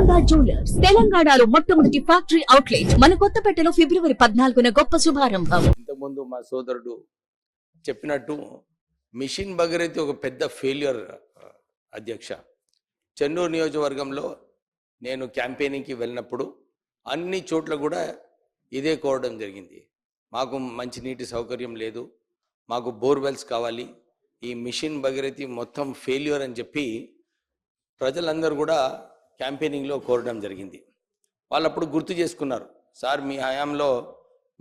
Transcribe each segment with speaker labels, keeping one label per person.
Speaker 1: Sharada jewellers తెలంగాణలో మొట్టమొదటి factory outlet మన కొత్తపేటలో ఫిబ్రవరి 14న గొప్ప శుభారంభం.
Speaker 2: ఇంతకుముందు మా సోదరుడు చెప్పినట్టు మిషన్ భగీరథి ఒక పెద్ద ఫెయిల్యూర్ అధ్యక్ష. చెన్నూరు నియోజకవర్గంలో నేను క్యాంపెయినింగ్కి వెళ్ళినప్పుడు అన్ని చోట్ల కూడా ఇదే కోరడం జరిగింది. మాకు మంచినీటి సౌకర్యం లేదు, మాకు బోర్వెల్స్ కావాలి, ఈ మిషన్ భగీరథి మొత్తం ఫెయిల్యూర్ అని చెప్పి ప్రజలందరూ కూడా క్యాంపెయినింగ్లో కోరడం జరిగింది. వాళ్ళప్పుడు గుర్తు చేసుకున్నారు, సార్ మీ హయాంలో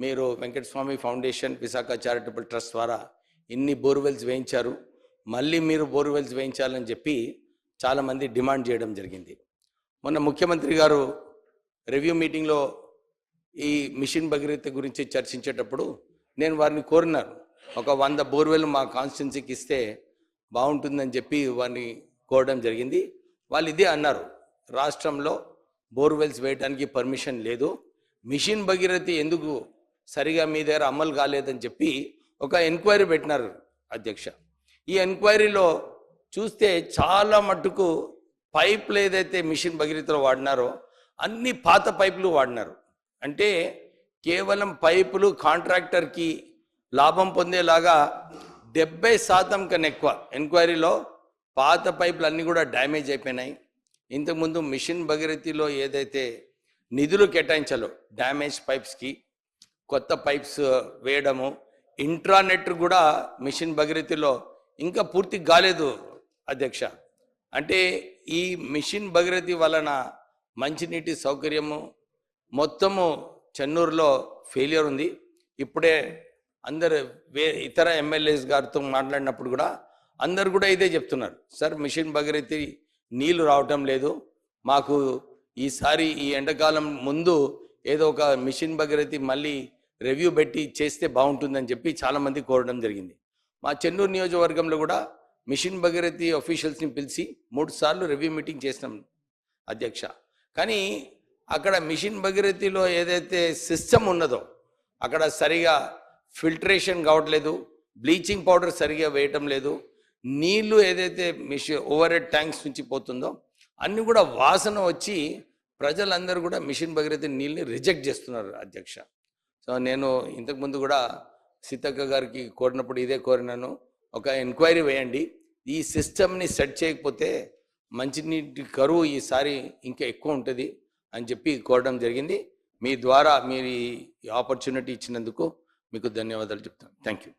Speaker 2: మీరు Venkataswamy foundation Visakha charitable trust ద్వారా ఇన్ని బోర్వెల్స్ వేయించారు, మళ్ళీ మీరు బోర్వెల్స్ వేయించాలని చెప్పి చాలామంది డిమాండ్ చేయడం జరిగింది. మొన్న ముఖ్యమంత్రి గారు రివ్యూ మీటింగ్లో ఈ మిషన్ భగీరథ గురించి చర్చించేటప్పుడు నేను వారిని కోరినాను, ఒక 100 బోర్వెల్ మా కాన్స్టిట్యున్సీకి ఇస్తే బాగుంటుందని చెప్పి వారిని కోరడం జరిగింది. వాళ్ళు ఇదే అన్నారు, రాష్ట్రంలో బోర్వెల్స్ వేయడానికి పర్మిషన్ లేదు, మిషన్ భగీరథి ఎందుకు సరిగా మీ దగ్గర అమలు కాలేదని చెప్పి ఒక ఎంక్వైరీ పెట్టినారు అధ్యక్ష. ఈ ఎంక్వైరీలో చూస్తే చాలా మట్టుకు పైపులు ఏదైతే మిషన్ భగీరథలో వాడినారో అన్ని పాత పైపులు వాడినారు. అంటే కేవలం పైపులు కాంట్రాక్టర్కి లాభం పొందేలాగా 70% కన్నా ఎక్కువ ఎంక్వైరీలో పాత పైపులు అన్నీ కూడా డ్యామేజ్ అయిపోయినాయి. ఇంతకుముందు మిషన్ భగీరథిలో ఏదైతే నిధులు కేటాయించాలో డ్యామేజ్ పైప్స్కి కొత్త పైప్స్ వేయడము, ఇంట్రానెట్ కూడా మిషన్ భగీరథిలో ఇంకా పూర్తి కాలేదు అధ్యక్ష. అంటే ఈ మిషన్ భగీరథి వలన మంచినీటి సౌకర్యము మొత్తము చెన్నూరులో ఫెయిల్యూర్ ఉంది. ఇప్పుడే అందరు ఇతర ఎమ్మెల్యేస్ గారితో మాట్లాడినప్పుడు కూడా అందరు కూడా ఇదే చెప్తున్నారు, సార్ మిషన్ భగీరథి నీళ్లు రావటం లేదు, మాకు ఈసారి ఈ ఎండాకాలం ముందు ఏదో ఒక మిషన్ భగీరథి మళ్ళీ రివ్యూ పెట్టి చేస్తే బాగుంటుందని చెప్పి చాలామంది కోరడం జరిగింది. మా చెన్నూరు నియోజకవర్గంలో కూడా మిషన్ భగీరథి ఆఫీషియల్స్ని పిలిచి 3 సార్లు రివ్యూ మీటింగ్ చేసినాం అధ్యక్ష. కానీ అక్కడ మిషన్ భగీరథిలో ఏదైతే సిస్టమ్ ఉన్నదో అక్కడ సరిగా ఫిల్టరేషన్ కావట్లేదు, బ్లీచింగ్ పౌడర్ సరిగా వేయటం లేదు, నీళ్లు ఏదైతే ఓవర్ హెడ్ ట్యాంక్స్ నుంచి పోతుందో అన్నీ కూడా వాసన వచ్చి ప్రజలందరూ కూడా మిషన్ భగీరథి నీళ్ళని రిజెక్ట్ చేస్తున్నారు అధ్యక్ష. సో నేను ఇంతకుముందు కూడా సీతక్క గారికి కోరినప్పుడు ఇదే కోరినాను, ఒక ఎంక్వైరీ వేయండి, ఈ సిస్టమ్ని సెట్ చేయకపోతే మంచినీటి కరువు ఈసారి ఇంకా ఎక్కువ ఉంటుంది అని చెప్పి కోరడం జరిగింది. మీ ద్వారా మీరు ఈ ఆపర్చునిటీ ఇచ్చినందుకు మీకు ధన్యవాదాలు చెప్తాను. Thank you.